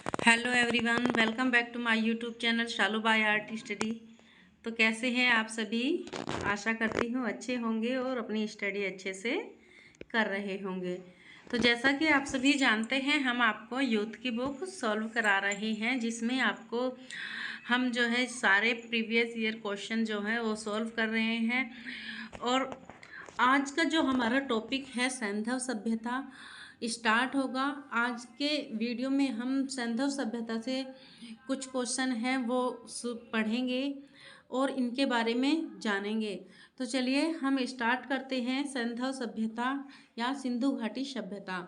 Hello everyone, welcome back to my YouTube channel Shalu by art study. तो कैसे हैं आप सभी? आशा करती हूँ अच्छे होंगे और अपनी स्टडी अच्छे से कर रहे होंगे। तो जैसा कि आप सभी जानते हैं, हम आपको यूथ की बुक सॉल्व करा रहे हैं, जिसमें आपको हम जो है सारे प्रीवियस ईयर क्वेश्चन जो है वो सॉल्व कर रहे हैं। और आज का जो हमारा टॉपिक है सैंधव सभ्यता स्टार्ट होगा। आज के वीडियो में हम सैंधव सभ्यता से कुछ क्वेश्चन हैं वो पढ़ेंगे और इनके बारे में जानेंगे। तो चलिए हम स्टार्ट करते हैं सैंधव सभ्यता या सिंधु घाटी सभ्यता।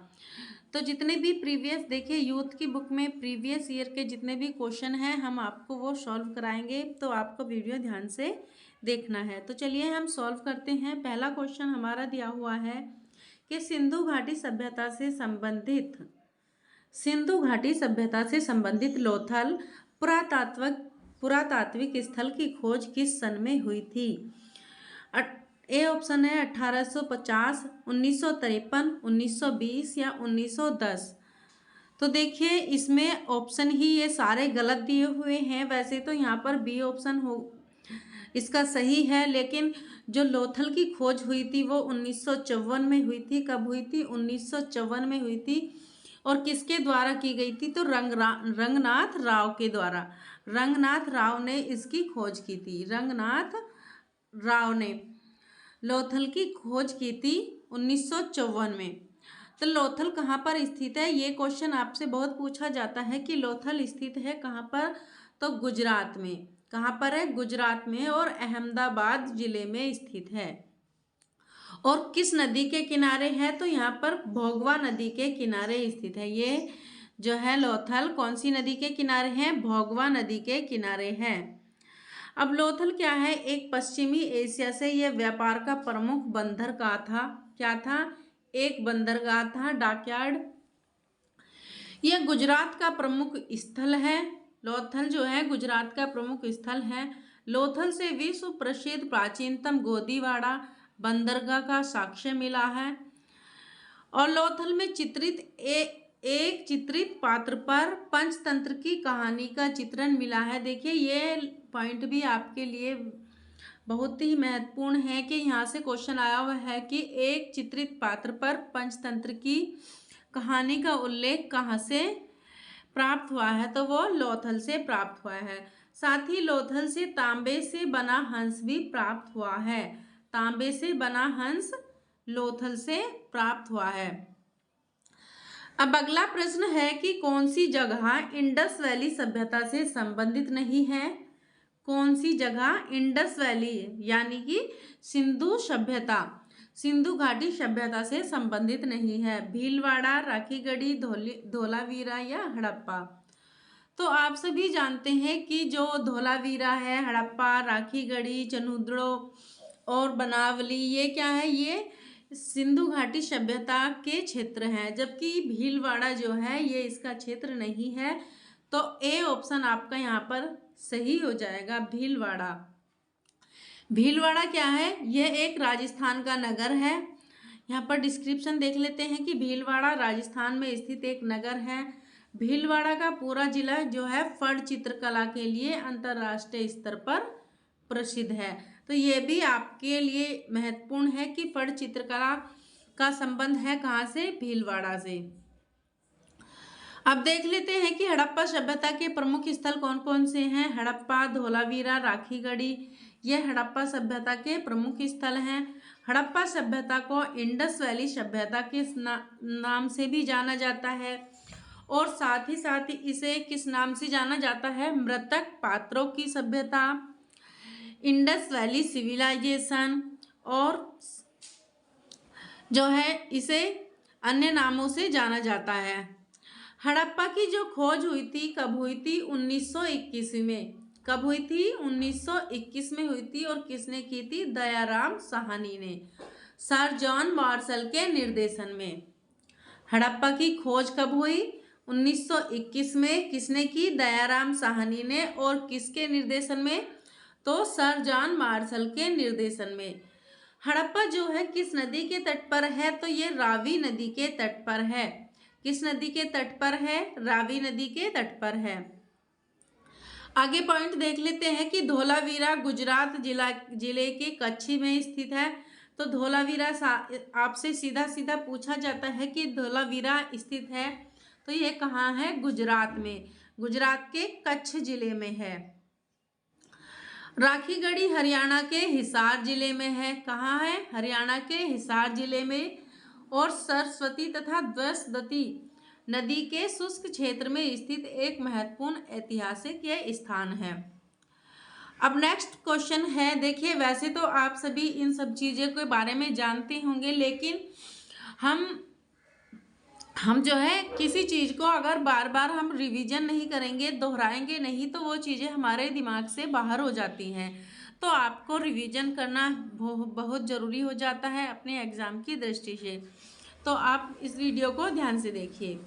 तो जितने भी प्रीवियस देखिए यूथ की बुक में प्रीवियस ईयर के जितने भी क्वेश्चन हैं हम आपको वो सॉल्व कराएंगे, तो आपको वीडियो ध्यान से देखना है। तो चलिए हम सॉल्व करते हैं। पहला क्वेश्चन हमारा दिया हुआ है कि सिंधु घाटी सभ्यता से संबंधित लोथल पुरातात्विक स्थल की खोज किस सन में हुई थी? ए ऑप्शन है 1850, 1953, 1920 या 1910। तो देखिए इसमें ऑप्शन ही ये सारे गलत दिए हुए हैं। वैसे तो यहाँ पर बी ऑप्शन हो इसका सही है, लेकिन जो लोथल की खोज हुई थी वो 1954 में हुई थी। कब हुई थी? 1954 में हुई थी। और किसके द्वारा की गई थी? तो रंगनाथ राव के द्वारा। रंगनाथ राव ने इसकी खोज की थी। रंगनाथ राव ने लोथल की खोज की थी 1954 में। तो लोथल कहाँ पर स्थित है? ये क्वेश्चन आपसे बहुत पूछा जाता है कि लोथल स्थित है कहाँ पर? तो गुजरात में। कहाँ पर है? गुजरात में, और अहमदाबाद जिले में स्थित है। और किस नदी के किनारे है? तो यहाँ पर भोगवा नदी के किनारे स्थित है। ये जो है लोथल कौन सी नदी के किनारे है? भोगवा नदी के किनारे है। अब लोथल क्या है? एक पश्चिमी एशिया से यह व्यापार का प्रमुख बंदरगाह था। क्या था? एक बंदरगाह था, डॉकयार्ड। यह गुजरात का प्रमुख स्थल है। लोथल जो है गुजरात का प्रमुख स्थल है। लोथल से विश्व प्रसिद्ध प्राचीनतम गोदीवाड़ा बंदरगाह का साक्ष्य मिला है। और लोथल में एक चित्रित पात्र पर पंचतंत्र की कहानी का चित्रण मिला है। देखिए ये पॉइंट भी आपके लिए बहुत ही महत्वपूर्ण है कि यहाँ से क्वेश्चन आया हुआ है कि एक चित्रित पात्र पर पंचतंत्र की कहानी का उल्लेख कहाँ से प्राप्त हुआ है? तो वो लोथल से प्राप्त हुआ है। साथ ही लोथल से तांबे से बना हंस भी प्राप्त हुआ है। तांबे से बना हंस लोथल से प्राप्त हुआ है। अब अगला प्रश्न है कि कौन सी जगह इंडस वैली सभ्यता से संबंधित नहीं है? कौन सी जगह इंडस वैली यानी कि सिंधु सभ्यता, सिंधु घाटी सभ्यता से संबंधित नहीं है? भीलवाड़ा, राखीगढ़ी, धोलावीरा या हड़प्पा। तो आप सभी जानते हैं कि जो धोलावीरा है, हड़प्पा, राखीगढ़ी, चनुद्रो और बनावली, ये क्या है? ये सिंधु घाटी सभ्यता के क्षेत्र हैं, जबकि भीलवाड़ा जो है ये इसका क्षेत्र नहीं है। तो ए ऑप्शन आपका यहाँ पर सही हो जाएगा, भीलवाड़ा। भीलवाड़ा क्या है? यह एक राजस्थान का नगर है। यहाँ पर डिस्क्रिप्शन देख लेते हैं कि भीलवाड़ा राजस्थान में स्थित एक नगर है। भीलवाड़ा का पूरा जिला जो है फड़ चित्रकला के लिए अंतर्राष्ट्रीय स्तर पर प्रसिद्ध है। तो ये भी आपके लिए महत्वपूर्ण है कि फड़ चित्रकला का संबंध है कहाँ से? भीलवाड़ा से। अब देख लेते हैं कि हड़प्पा सभ्यता के प्रमुख स्थल कौन कौन से हैं। हड़प्पा, धोलावीरा, राखीगढ़ी, ये हड़प्पा सभ्यता के प्रमुख स्थल हैं। हड़प्पा सभ्यता को इंडस वैली सभ्यता के नाम से भी जाना जाता है, और साथ ही इसे किस नाम से जाना जाता है? मृतक पात्रों की सभ्यता, इंडस वैली सिविलाइजेशन, और जो है इसे अन्य नामों से जाना जाता है। हड़प्पा की जो खोज हुई थी कब हुई थी? 1921 में। कब हुई थी? 1921 में हुई थी। और किसने की थी? दयाराम साहनी ने, सर जॉन मार्शल के निर्देशन में। हड़प्पा की खोज कब हुई? 1921 में। किसने की? दयाराम साहनी ने। और किसके निर्देशन में? तो सर जॉन मार्शल के निर्देशन में। हड़प्पा जो है किस नदी के तट पर है? तो ये रावी नदी के तट पर है। किस नदी के तट पर है? रावी नदी के तट पर है। आगे पॉइंट देख लेते हैं कि धोलावीरा गुजरात जिले के कच्छ में स्थित है। तो धोलावीरा आपसे सीधा सीधा पूछा जाता है कि धोलावीरा स्थित है, तो ये कहाँ है? गुजरात में, गुजरात के कच्छ जिले में है। राखीगढ़ी हरियाणा के हिसार जिले में है। कहाँ है? हरियाणा के हिसार जिले में। और सरस्वती तथा द्वसदती नदी के शुष्क क्षेत्र में स्थित एक महत्वपूर्ण ऐतिहासिक यह स्थान है। अब नेक्स्ट क्वेश्चन है, देखिए वैसे तो आप सभी इन सब चीज़ों के बारे में जानते होंगे, लेकिन हम जो है किसी चीज़ को अगर बार बार हम रिवीजन नहीं करेंगे, दोहराएंगे नहीं, तो वो चीज़ें हमारे दिमाग से बाहर हो जाती हैं। तो आपको रिवीजन करना बहुत ज़रूरी हो जाता है अपने एग्ज़ाम की दृष्टि से। तो आप इस वीडियो को ध्यान से देखिए।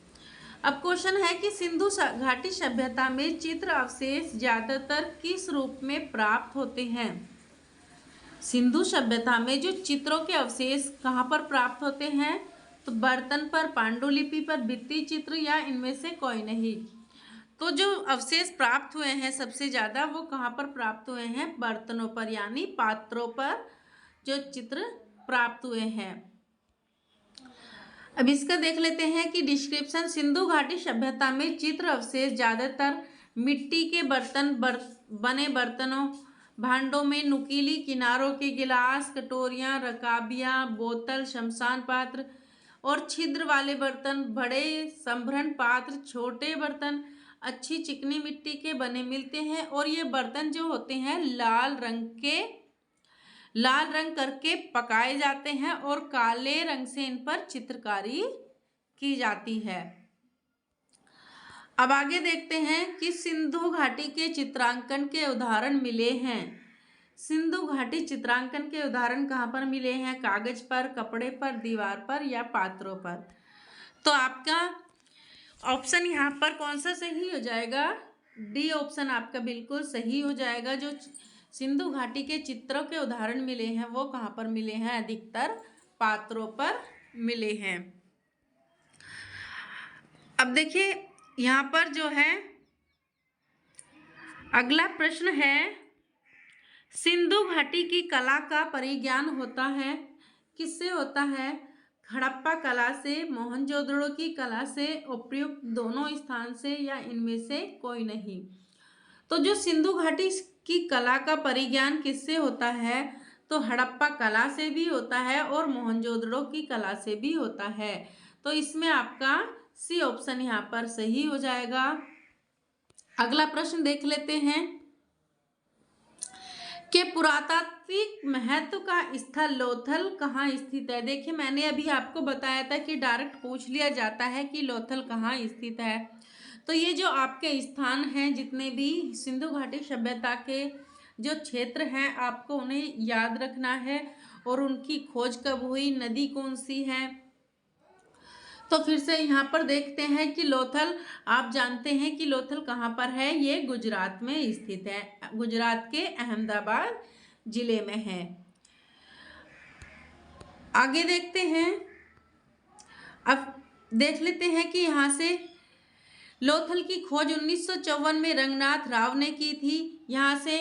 अब क्वेश्चन है कि सिंधु घाटी सभ्यता में चित्र अवशेष ज़्यादातर किस रूप में प्राप्त होते हैं? सिंधु सभ्यता में जो चित्रों के अवशेष कहाँ पर प्राप्त होते हैं? तो बर्तन पर, पांडुलिपि पर, भित्ति चित्र, या इनमें से कोई नहीं। तो जो अवशेष प्राप्त हुए हैं सबसे ज़्यादा, वो कहाँ पर प्राप्त हुए हैं? बर्तनों पर, यानी पात्रों पर जो चित्र प्राप्त हुए हैं। अब इसका देख लेते हैं कि डिस्क्रिप्शन। सिंधु घाटी सभ्यता में चित्र अवशेष ज़्यादातर मिट्टी के बने बर्तनों, भांडों में, नुकीली किनारों के गिलास, कटोरियाँ, रकाबियाँ, बोतल, शमशान पात्र और छिद्र वाले बर्तन, बड़े संभरण पात्र, छोटे बर्तन अच्छी चिकनी मिट्टी के बने मिलते हैं। और ये बर्तन जो होते हैं लाल रंग करके पकाए जाते हैं और काले रंग से इन पर चित्रकारी की जाती है। अब आगे देखते हैं कि सिंधु घाटी के चित्रांकन के उदाहरण मिले हैं। सिंधु घाटी चित्रांकन के उदाहरण कहाँ पर मिले हैं? कागज पर, कपड़े पर, दीवार पर, या पात्रों पर। तो आपका ऑप्शन यहाँ पर कौन सा सही हो जाएगा? डी ऑप्शन आपका बिल्कुल सही हो जाएगा। जो सिंधु घाटी के चित्रों के उदाहरण मिले हैं वो कहाँ पर मिले हैं? अधिकतर पात्रों पर मिले हैं। अब देखिए यहाँ पर जो है अगला प्रश्न है, सिंधु घाटी की कला का परिज्ञान होता है किससे होता है? हड़प्पा कला से, मोहनजोदड़ो की कला से, उपयुक्त दोनों स्थान से, या इनमें से कोई नहीं। तो जो सिंधु घाटी की कला का परिज्ञान किससे होता है? तो हड़प्पा कला से भी होता है और मोहनजोदड़ो की कला से भी होता है। तो इसमें आपका सी ऑप्शन यहाँ पर सही हो जाएगा। अगला प्रश्न देख लेते हैं कि पुरातात्विक महत्व का स्थल लोथल कहाँ स्थित है? देखिए मैंने अभी आपको बताया था कि डायरेक्ट पूछ लिया जाता है कि लोथल कहाँ स्थित है। तो ये जो आपके स्थान हैं, जितने भी सिंधु घाटी सभ्यता के जो क्षेत्र हैं, आपको उन्हें याद रखना है। और उनकी खोज कब हुई, नदी कौन सी है। तो फिर से यहाँ पर देखते हैं कि लोथल, आप जानते हैं कि लोथल कहाँ पर है? ये गुजरात में स्थित है, गुजरात के अहमदाबाद जिले में है। आगे देखते हैं। अब देख लेते हैं कि यहाँ से लोथल की खोज 1954 में रंगनाथ राव ने की थी। यहाँ से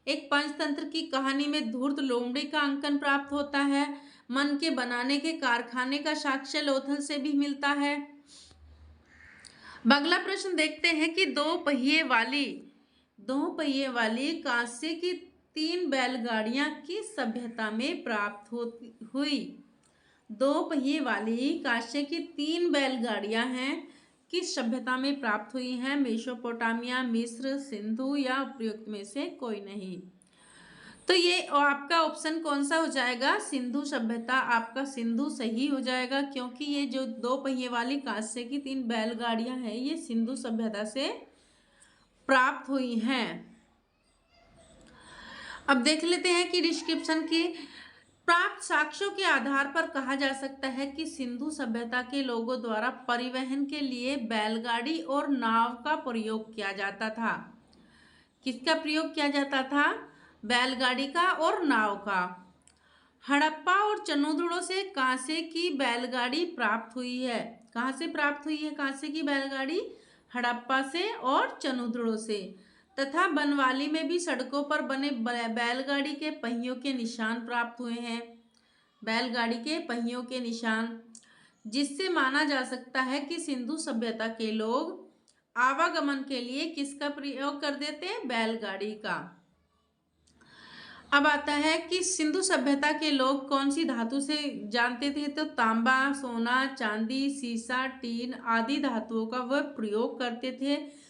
एक पंचतंत्र की कहानी में धूर्त लोमड़ी का अंकन प्राप्त होता है। मन के बनाने के कारखाने का साक्ष्य लोथल से भी मिलता है। अगला प्रश्न देखते हैं कि दो पहिए वाली कांसे की 3 बैलगाड़ियां किस सभ्यता में प्राप्त हुई? 2 पहिए वाली कांसे की 3 बैलगाड़ियां हैं, किस सभ्यता में प्राप्त हुई हैं? मेसोपोटामिया, मिस्र, सिंधु, या उपयुक्त में से कोई नहीं। तो ये आपका ऑप्शन कौन सा हो जाएगा? सिंधु सभ्यता। आपका सिंधु सही हो जाएगा, क्योंकि ये जो 2 पहिए वाली कांसे की 3 बैलगाड़ियां हैं, ये सिंधु सभ्यता से प्राप्त हुई हैं। अब देख लेते हैं कि डिस्क्रिप्शन की प्राप्त साक्ष्यों के आधार पर कहा जा सकता है कि सिंधु सभ्यता के लोगों द्वारा परिवहन के लिए बैलगाड़ी और नाव का प्रयोग किया जाता था। किसका प्रयोग किया जाता था? बैलगाड़ी का और नाव का। हड़प्पा और चनोदड़ो से कांसे की बैलगाड़ी प्राप्त हुई है। कहाँ से प्राप्त हुई है कांसे की बैलगाड़ी? हड़प्पा से और चनुद्रो से। तथा बनवाली में भी सड़कों पर बने बैलगाड़ी के पहियों के निशान प्राप्त हुए हैं, बैलगाड़ी के पहियों के निशान, जिससे माना जा सकता है कि सिंधु सभ्यता के लोग आवागमन के लिए किसका प्रयोग कर देते हैं? बैलगाड़ी का। अब आता है कि सिंधु सभ्यता के लोग कौन सी धातु से जानते थे? तो तांबा, सोना, चांदी, सीसा, टीन आदि धातुओं का वह प्रयोग करते थे।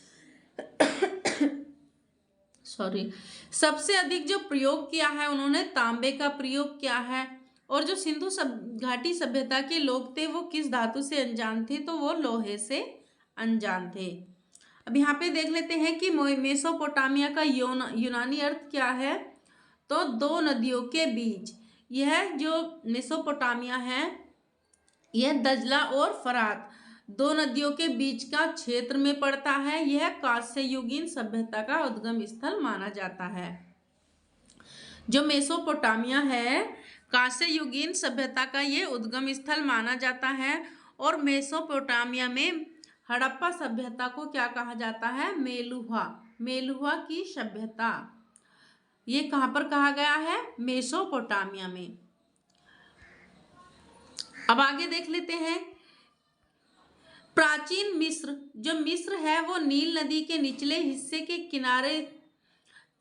सॉरी, सबसे अधिक जो प्रयोग किया है उन्होंने तांबे का प्रयोग किया है। और जो सिंधु घाटी सभ्यता के लोग थे वो किस धातु से अनजान थे? तो वो लोहे से अनजान थे। अब यहाँ पे देख लेते हैं कि मेसोपोटामिया का यूनानी अर्थ क्या है? तो दो नदियों के बीच। यह जो मेसोपोटामिया है यह दजला और फरात दो नदियों के बीच का क्षेत्र में पड़ता है। यह कांस्ययुगीन सभ्यता का उद्गम स्थल माना जाता है। जो मेसोपोटामिया है कांस्ययुगीन सभ्यता का ये उद्गम स्थल माना जाता है। और मेसोपोटामिया में हड़प्पा सभ्यता को क्या कहा जाता है? मेलुहा, मेलुहा की सभ्यता। ये कहाँ पर कहा गया है? मेसोपोटामिया में। अब आगे देख लेते हैं प्राचीन मिस्र। जो मिस्र है वो नील नदी के निचले हिस्से के किनारे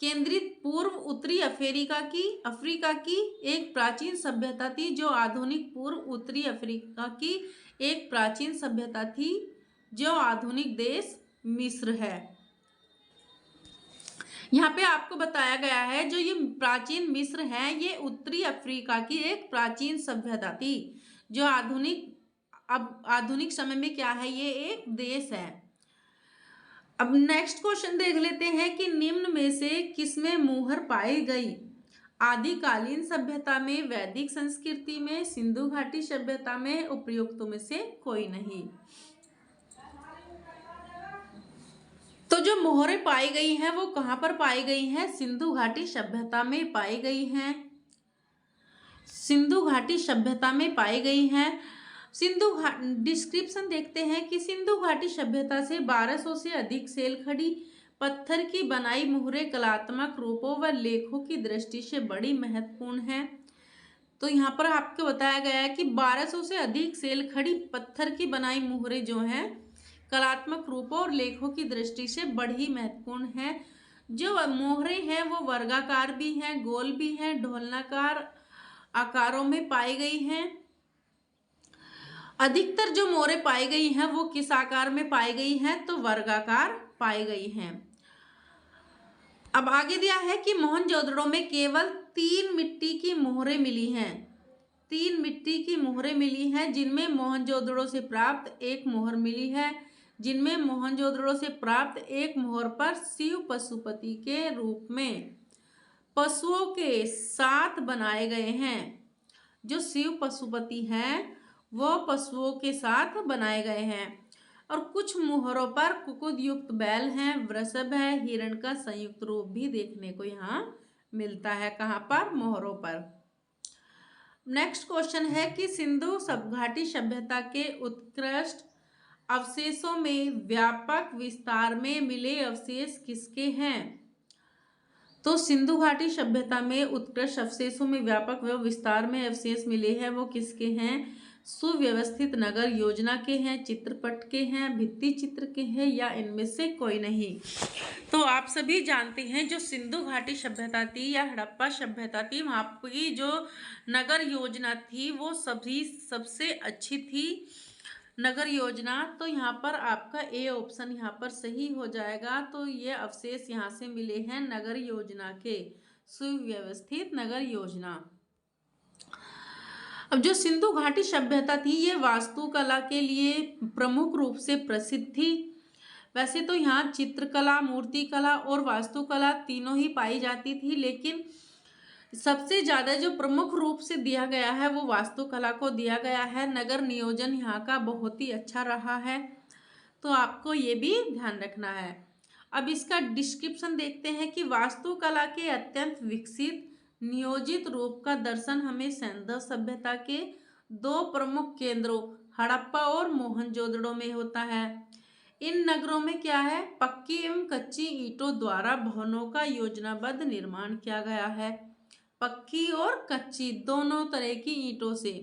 केंद्रित पूर्व उत्तरी अफ्रीका की एक प्राचीन सभ्यता थी। जो आधुनिक पूर्व उत्तरी अफ्रीका की एक प्राचीन सभ्यता थी जो आधुनिक देश मिस्र है। यहाँ पे आपको बताया गया है जो ये प्राचीन मिस्र है ये उत्तरी अफ्रीका की एक प्राचीन सभ्यता थी जो आधुनिक समय में क्या है? ये एक देश है। अब नेक्स्ट क्वेश्चन देख लेते हैं कि निम्न में से किसमें मुहर पाई गई? आदिकालीन सभ्यता में, वैदिक संस्कृति में, सिंधु घाटी सभ्यता में, उपर्युक्तों में से कोई नहीं। तो जो मोहरें पाई गई हैं वो कहाँ पर पाई गई हैं? सिंधु घाटी सभ्यता में पाई गई हैं, सिंधु घाटी सभ्यता में पाई गई हैं। डिस्क्रिप्शन देखते हैं कि सिंधु घाटी सभ्यता से 1200 से अधिक सेलखड़ी पत्थर की बनाई मुहरें कलात्मक रूपों व लेखों की दृष्टि से बड़ी महत्वपूर्ण है। तो यहाँ पर आपको बताया गया है कि 1200 से अधिक सेलखड़ी पत्थर की बनाई मुहरें जो हैं कलात्मक रूपों और लेखों की दृष्टि से बड़ी महत्वपूर्ण है। जो मोहरें हैं वो वर्गाकार भी हैं, गोल भी हैं, ढोलनाकार आकारों में पाई गई हैं। अधिकतर जो मोहरें पाई गई हैं वो किस आकार में पाई गई हैं? तो वर्गाकार पाई गई हैं। अब आगे दिया है कि मोहनजोदड़ो में केवल 3 मिट्टी की मोहरें मिली हैं, 3 मिट्टी की मोहरें मिली हैं जिनमें मोहनजोदड़ो से प्राप्त एक मोहर मिली है, जिनमें मोहनजोदड़ो से प्राप्त एक मोहर पर शिव पशुपति के रूप में पशुओं के साथ बनाए गए हैं। जो शिव पशुपति हैं वो पशुओं के साथ बनाए गए हैं। और कुछ मोहरों पर कुकुद युक्त बैल हैं, वृषभ है, हिरण का संयुक्त रूप भी देखने को यहाँ मिलता है। कहाँ पर? मोहरों पर। नेक्स्ट क्वेश्चन है कि सिंधु घाटी सभ्यता के उत्कृष्ट अवशेषों में व्यापक विस्तार में मिले अवशेष किसके हैं? तो सिंधु घाटी सभ्यता में उत्कृष्ट अवशेषों में व्यापक व विस्तार में अवशेष मिले हैं वो किसके हैं? सुव्यवस्थित नगर योजना के हैं, चित्रपट के हैं, भित्ति चित्र के हैं, या इनमें से कोई नहीं। तो आप सभी जानते हैं जो सिंधु घाटी सभ्यता थी या हड़प्पा सभ्यता थी वहाँ की जो नगर योजना थी वो सबसे अच्छी थी नगर योजना। तो यहाँ पर आपका ए ऑप्शन यहाँ पर सही हो जाएगा। तो ये अवशेष यहाँ से मिले हैं नगर योजना के, सुव्यवस्थित नगर योजना। अब जो सिंधु घाटी सभ्यता थी ये वास्तुकला के लिए प्रमुख रूप से प्रसिद्ध थी। वैसे तो यहाँ चित्रकला, मूर्तिकला और वास्तुकला तीनों ही पाई जाती थी, लेकिन सबसे ज़्यादा जो प्रमुख रूप से दिया गया है वो वास्तुकला को दिया गया है। नगर नियोजन यहाँ का बहुत ही अच्छा रहा है, तो आपको ये भी ध्यान रखना है। अब इसका डिस्क्रिप्शन देखते हैं कि वास्तुकला के अत्यंत विकसित नियोजित रूप का दर्शन हमें सिंधु सभ्यता के 2 प्रमुख केंद्रों हड़प्पा और मोहनजोदड़ो में होता है। इन नगरों में क्या है, पक्की एवं कच्ची ईंटों द्वारा भवनों का योजनाबद्ध निर्माण किया गया है। पक्की और कच्ची दोनों तरह की ईंटों से,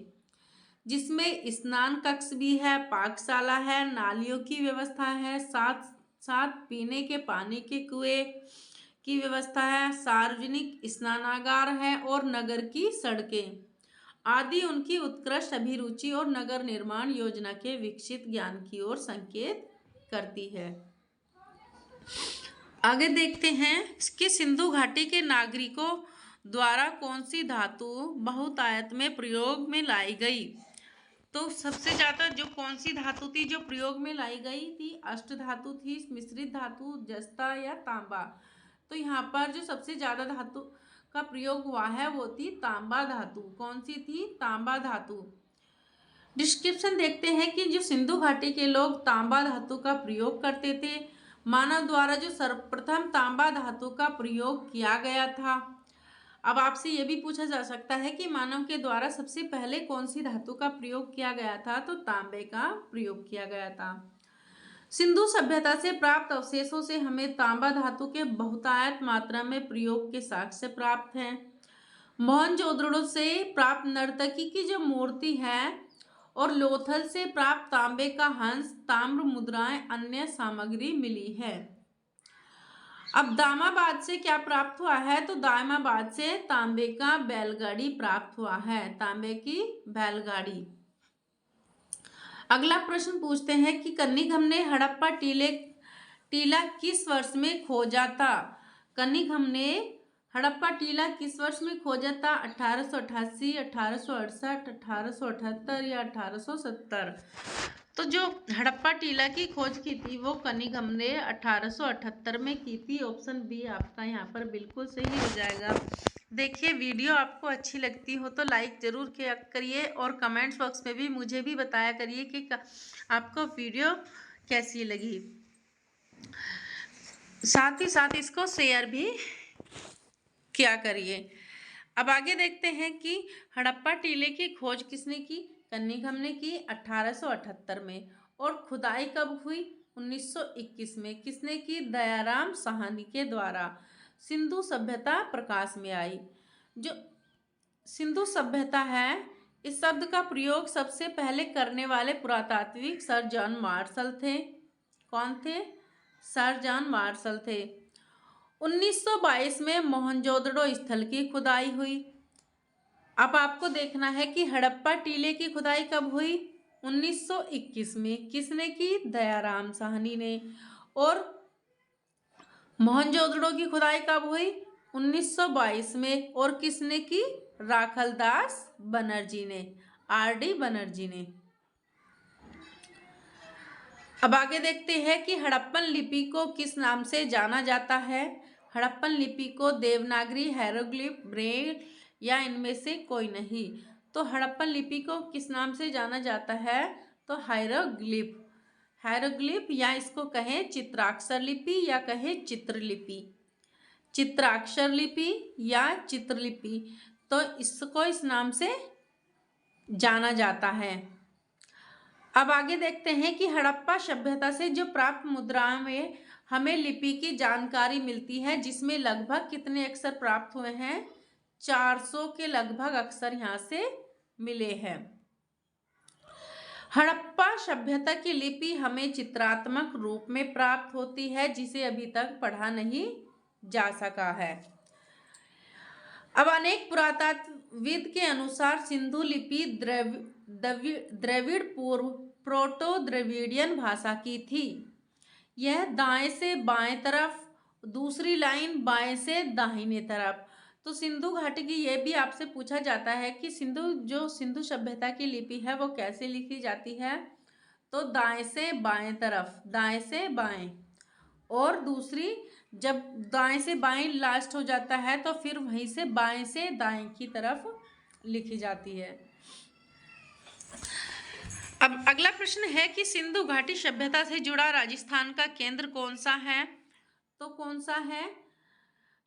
जिसमें स्नान कक्ष भी है, पाकशाला है, नालियों की व्यवस्था है, साथ साथ पीने के पानी के कुएं की व्यवस्था है, सार्वजनिक स्नानागार है और नगर की सड़कें आदि उनकी उत्कृष्ट अभिरुचि और नगर निर्माण योजना के विकसित ज्ञान की ओर संकेत करती है। आगे देखते हैं कि सिंधु घाटी के नागरिकों द्वारा कौन सी धातु बहुतायत में प्रयोग में लाई गई। तो सबसे ज़्यादा जो कौन सी धातु थी जो प्रयोग में लाई गई थी, अष्ट धातु थी, मिश्रित धातु, जस्ता या तांबा। तो यहाँ पर जो सबसे ज़्यादा धातु का प्रयोग हुआ है वो थी तांबा धातु। कौन सी थी, तांबा धातु। डिस्क्रिप्शन देखते हैं कि जो सिंधु घाटी के लोग तांबा धातु का प्रयोग करते थे। मानव द्वारा जो सर्वप्रथम तांबा धातु का प्रयोग किया गया था। अब आपसे ये भी पूछा जा सकता है कि मानव के द्वारा सबसे पहले कौन सी धातु का प्रयोग किया गया था, तो तांबे का प्रयोग किया गया था। सिंधु सभ्यता से प्राप्त अवशेषों से हमें तांबा धातु के बहुतायत मात्रा में प्रयोग के साक्ष्य प्राप्त हैं। मोहनजोदड़ो से प्राप्त नर्तकी की जो मूर्ति है और लोथल से प्राप्त तांबे का हंस, ताम्र मुद्राएं, अन्य सामग्री मिली है। अब दामाबाद से क्या प्राप्त हुआ है, तो दामाबाद से तांबे का बैलगाड़ी प्राप्त हुआ है, तांबे की बैलगाड़ी। अगला प्रश्न पूछते हैं कि कनिंघम ने हड़प्पा टीला किस वर्ष में खोजा था। कनिंघम ने हड़प्पा टीला किस वर्ष में खोजा था, 1888, 1868, 1878 या 1870। तो जो हड़प्पा टीला की खोज की थी वो कनिंघम ने 1878 में की थी। ऑप्शन बी आपका यहाँ पर बिल्कुल सही हो जाएगा। देखिए, वीडियो आपको अच्छी लगती हो तो लाइक ज़रूर किया करिए और कमेंट्स बॉक्स में भी मुझे भी बताया करिए कि आपको वीडियो कैसी लगी। साथ ही साथ इसको शेयर भी क्या करिए। अब आगे देखते हैं कि हड़प्पा टीले की खोज किसने की। कनिंघम ने की 1878 में। और खुदाई कब हुई, 1921 में। किसने की, दयाराम साहनी के द्वारा। सिंधु सभ्यता प्रकाश में आई। जो सिंधु सभ्यता है, इस शब्द का प्रयोग सबसे पहले करने वाले पुरातात्विक सर जॉन मार्शल थे। कौन थे, सर जॉन मार्शल थे। 1922 में मोहनजोदड़ो स्थल की खुदाई हुई। अब आपको देखना है कि हड़प्पा टीले की खुदाई कब हुई, 1921 में। किसने की, दयाराम साहनी ने। और मोहनजोदड़ो की खुदाई कब हुई, 1922 में। और किसने की, राखलदास बनर्जी ने, आर.डी. बनर्जी ने। अब आगे देखते हैं कि हड़प्पन लिपि को किस नाम से जाना जाता है। हड़प्पन लिपि को देवनागरी, हायरोग्लिफ, ब्रेल या इनमें से कोई नहीं। तो हड़प्पन लिपि को किस नाम से जाना जाता है, तो हायरोग्लिफ। हायरोग्लिफ या इसको कहें चित्राक्षर लिपि या कहें चित्रलिपि। चित्राक्षर लिपि या चित्रलिपि, तो इसको इस नाम से जाना जाता है। अब आगे देखते हैं कि हड़प्पा सभ्यता से जो प्राप्त मुद्राओं में हमें लिपि की जानकारी मिलती है, जिसमें लगभग कितने अक्षर प्राप्त हुए हैं, 400 के लगभग अक्षर यहाँ से मिले हैं। हड़प्पा सभ्यता की लिपि हमें चित्रात्मक रूप में प्राप्त होती है, जिसे अभी तक पढ़ा नहीं जा सका है। अब अनेक पुरातत्वविद के अनुसार सिंधु लिपि द्रविड़ पूर्व प्रोटो द्रविडियन भाषा की थी। यह दाएं से बाएं तरफ, दूसरी लाइन बाएं से दाहिने तरफ। तो सिंधु घाटी की यह भी आपसे पूछा जाता है कि सिंधु सभ्यता की लिपि है वो कैसे लिखी जाती है, तो दाएं से बाएं तरफ, दाएं से बाएं। और दूसरी, जब दाएं से बाएं लास्ट हो जाता है तो फिर वहीं से बाएं से दाएं की तरफ लिखी जाती है। अब अगला प्रश्न है कि सिंधु घाटी सभ्यता से जुड़ा राजस्थान का केंद्र कौन सा है, तो कौन सा है,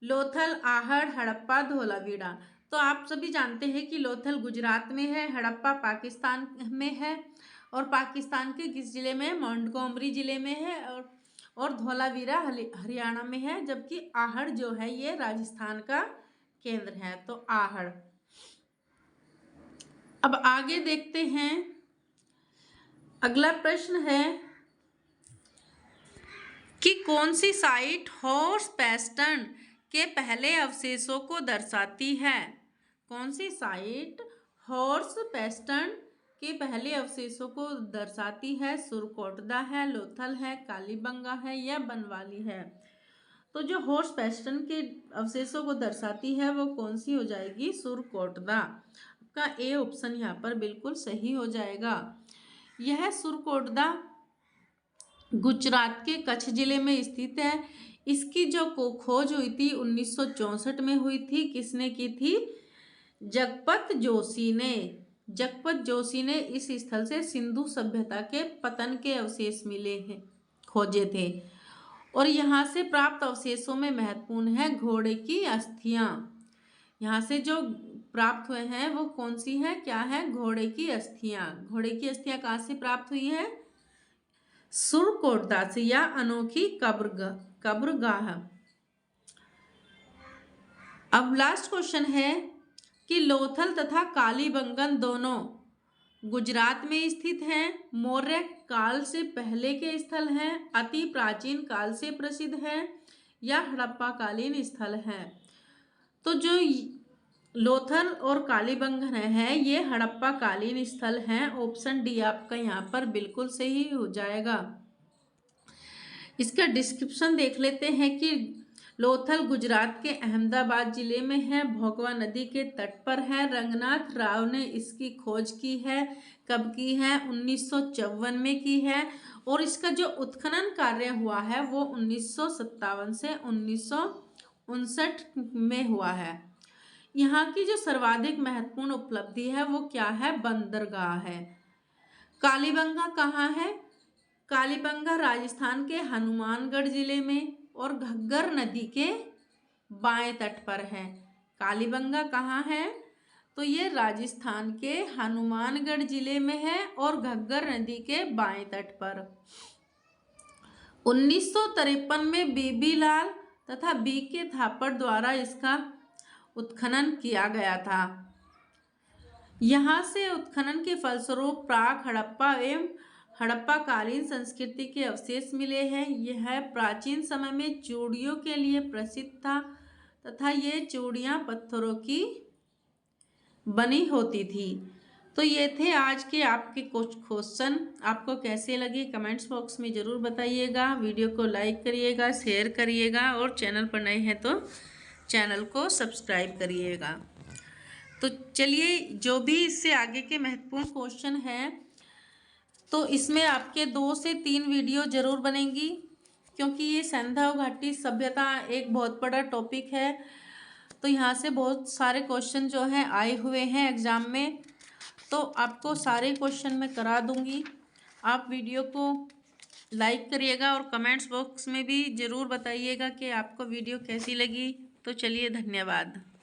लोथल, आहड़, हड़प्पा, धोलावीरा। तो आप सभी जानते हैं कि लोथल गुजरात में है, हड़प्पा पाकिस्तान में है और पाकिस्तान के किस जिले में? मोंटगोमरी जिले में है। और धौलावीरा हरियाणा में है, जबकि आहड़ जो है ये राजस्थान का केंद्र है। तो आहड़। अब आगे देखते हैं, अगला प्रश्न है कि कौन सी साइट हॉर्स पैस्टन के पहले अवशेषों को दर्शाती है? कौन सी साइट हॉर्स पैस्टन के पहले अवशेषों को दर्शाती है? सुरकोटदा है, लोथल है, कालीबंगा है या बनवाली है? तो जो हॉर्स पैस्टन के अवशेषों को दर्शाती है वो कौन सी हो जाएगी? सुरकोटदा। का ए ऑप्शन यहाँ पर बिल्कुल सही हो जाएगा। यह सुरकोटदा गुजरात के कच्छ जिले में स्थित है। इसकी जो खोज हुई थी 1964 में हुई थी। किसने की थी? जगपत जोशी ने। जगपत जोशी ने इस स्थल से सिंधु सभ्यता के पतन के अवशेष मिले हैं, खोजे थे। और यहाँ से प्राप्त अवशेषों में महत्वपूर्ण है घोड़े की अस्थियां। यहाँ से जो प्राप्त हुए हैं वो कौन सी है? क्या है? घोड़े की अस्थियां। घोड़े की अस्थियां कहाँ से प्राप्त हुई है? सुरकोटदा से या अनोखी कब्रगाह। अब लास्ट क्वेश्चन है कि लोथल तथा कालीबंगन दोनों गुजरात में स्थित हैं, मौर्य काल से पहले के स्थल हैं, अति प्राचीन काल से प्रसिद्ध है या हड़प्पा कालीन स्थल है? तो जो लोथल और कालीबंगन है ये हड़प्पा कालीन स्थल हैं। ऑप्शन डी आपका यहाँ पर बिल्कुल सही हो जाएगा। इसका डिस्क्रिप्शन देख लेते हैं कि लोथल गुजरात के अहमदाबाद जिले में है, भोगवा नदी के तट पर है। रंगनाथ राव ने इसकी खोज की है। कब की है? 1954 में की है। और इसका जो उत्खनन कार्य हुआ है वो 1957 से 1959 में हुआ है। यहाँ की जो सर्वाधिक महत्वपूर्ण उपलब्धि है वो क्या है? बंदरगाह है। कालीबंगा कहाँ है? कालीबंगा राजस्थान के हनुमानगढ़ जिले में और घग्गर नदी के बाएं तट पर है। कालीबंगा कहाँ है? तो ये राजस्थान के हनुमानगढ़ जिले में है और घग्गर नदी के बाएं तट पर। 1953 में बीबी लाल तथा बी के थापड़ द्वारा इसका उत्खनन किया गया था। यहाँ से उत्खनन के फलस्वरूप प्राक हड़प्पा एवं हड़प्पा कालीन संस्कृति के अवशेष मिले हैं। यह प्राचीन समय में चूड़ियों के लिए प्रसिद्ध था तथा ये चूड़ियाँ पत्थरों की बनी होती थी। तो ये थे आज के आपके कुछ क्वेश्चन। आपको कैसे लगे कमेंट्स बॉक्स में ज़रूर बताइएगा। वीडियो को लाइक करिएगा, शेयर करिएगा और चैनल पर नए हैं तो चैनल को सब्सक्राइब करिएगा। तो चलिए, जो भी इससे आगे के महत्वपूर्ण क्वेश्चन हैं तो इसमें आपके 2 से 3 वीडियो ज़रूर बनेंगी, क्योंकि ये सिंधु घाटी सभ्यता एक बहुत बड़ा टॉपिक है। तो यहाँ से बहुत सारे क्वेश्चन जो हैं आए हुए हैं एग्ज़ाम में, तो आपको सारे क्वेश्चन मैं करा दूँगी। आप वीडियो को लाइक करिएगा और कमेंट्स बॉक्स में भी ज़रूर बताइएगा कि आपको वीडियो कैसी लगी। तो चलिए, धन्यवाद।